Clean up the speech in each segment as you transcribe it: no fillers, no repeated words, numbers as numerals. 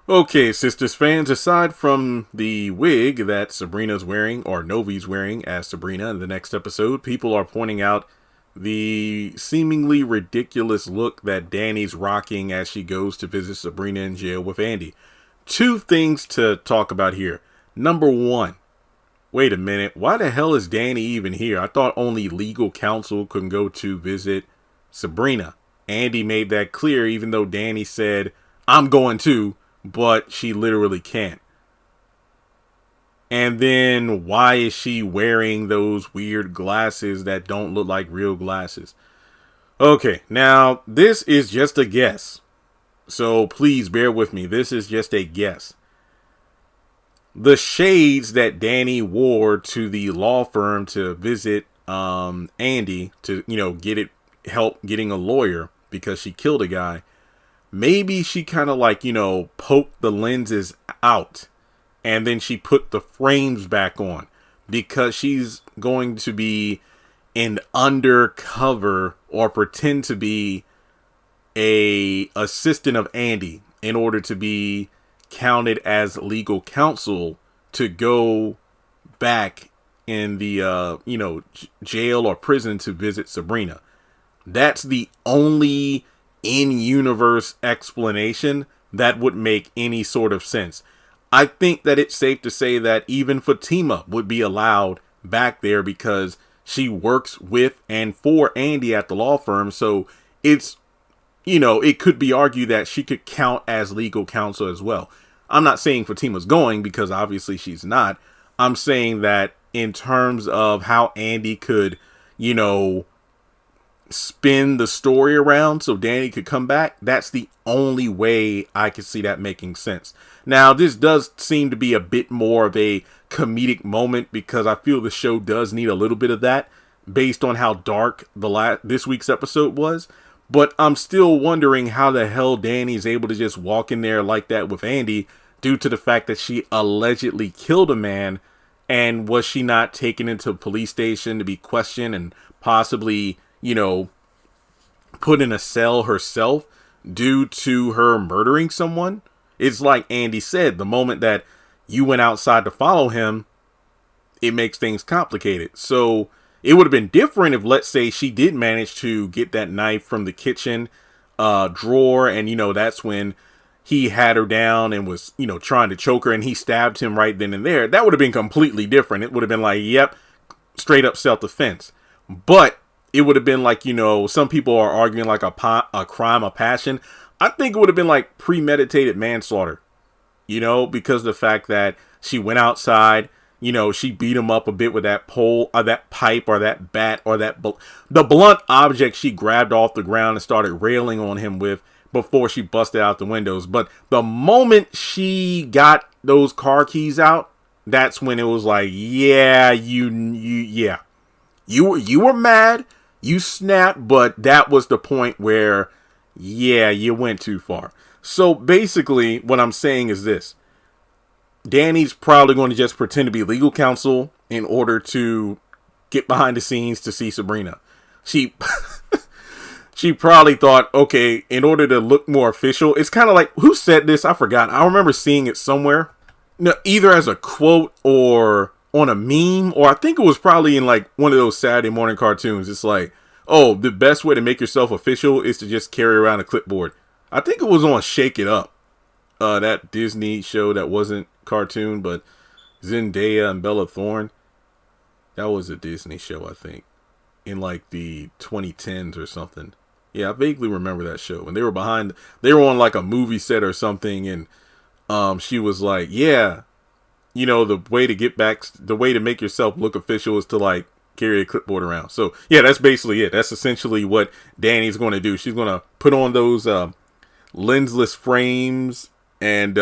Okay, Sistas fans, aside from the wig that Sabrina's wearing, or Novi's wearing as Sabrina in the next episode, people are pointing out the seemingly ridiculous look that Danni's rocking as she goes to visit Sabrina in jail with Andy. Two things to talk about here. Number one, wait a minute, why the hell is Danni even here? I thought only legal counsel could go to visit Sabrina. Andy made that clear, even though Danni said, I'm going to, but she literally can't. And then why is she wearing those weird glasses that don't look like real glasses? Okay, now this is just a guess. So please bear with me. This is just a guess. The shades that Danni wore to the law firm to visit Andy to, get it help getting a lawyer because she killed a guy. Maybe she kind of poked the lenses out and then she put the frames back on because she's going to be an undercover or pretend to be a assistant of Andy in order to be counted as legal counsel to go back in the jail or prison to visit Sabrina. That's the only in-universe explanation that would make any sort of sense. I think that it's safe to say that even Fatima would be allowed back there because she works with and for Andy at the law firm. So it's, it could be argued that she could count as legal counsel as well. I'm not saying Fatima's going because obviously she's not. I'm saying that in terms of how Andy could, spin the story around so Danni could come back, that's the only way I could see that making sense. Now, this does seem to be a bit more of a comedic moment because I feel the show does need a little bit of that based on how dark this week's episode was. But I'm still wondering how the hell Danni is able to just walk in there like that with Andy due to the fact that she allegedly killed a man. And was she not taken into a police station to be questioned and possibly put in a cell herself due to her murdering someone? It's like Andy said, the moment that you went outside to follow him, it makes things complicated. So it would have been different if, let's say, she did manage to get that knife from the kitchen drawer. And, that's when he had her down and was, trying to choke her and he stabbed him right then and there. That would have been completely different. It would have been like, yep, straight up self-defense. But it would have been like, some people are arguing like a crime of passion. I think it would have been like premeditated manslaughter, because of the fact that she went outside, she beat him up a bit with that pole or that pipe or that bat or the blunt object she grabbed off the ground and started railing on him with before she busted out the windows. But the moment she got those car keys out, that's when it was like, yeah, you were mad. You snapped, but that was the point where, yeah, you went too far. So basically, what I'm saying is this. Danni's probably going to just pretend to be legal counsel in order to get behind the scenes to see Sabrina. She probably thought, okay, in order to look more official, it's kind of like, who said this? I forgot. I remember seeing it somewhere. Either as a quote or on a meme, or I think it was probably in like one of those Saturday morning cartoons. It's like, oh, the best way to make yourself official is to just carry around a clipboard. I think it was on Shake It Up, that Disney show that wasn't cartoon, but Zendaya and Bella Thorne. That was a Disney show, I think, in like the 2010s or something. Yeah, I vaguely remember that show. And they were on like a movie set or something, and she was like, yeah, the way to make yourself look official is to like carry a clipboard around. So yeah, that's basically it. That's essentially what Danni's going to do. She's going to put on those lensless frames and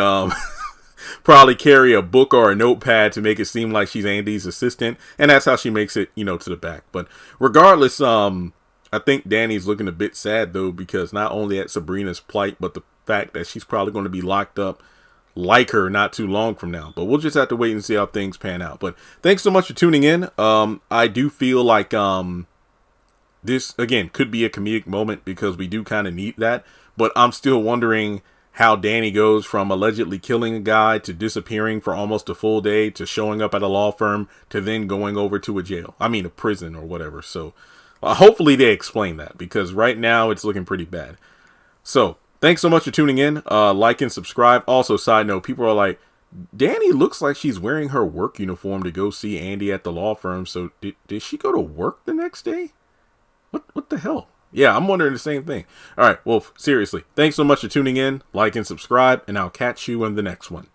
probably carry a book or a notepad to make it seem like she's Andy's assistant. And that's how she makes it, to the back. But regardless, I think Danni's looking a bit sad though, because not only at Sabrina's plight, but the fact that she's probably going to be locked up like her not too long from now. But we'll just have to wait and see how things pan out. But thanks so much for tuning in. I do feel like this again could be a comedic moment because we do kind of need that. But I'm still wondering how Danni goes from allegedly killing a guy to disappearing for almost a full day to showing up at a law firm to then going over to a prison or whatever. So hopefully they explain that, because right now it's looking pretty bad. So thanks so much for tuning in. Like and subscribe. Also, side note, people are like, Danni looks like she's wearing her work uniform to go see Andy at the law firm. So did she go to work the next day? What the hell? Yeah, I'm wondering the same thing. All right, well, seriously, thanks so much for tuning in. Like and subscribe, and I'll catch you in the next one.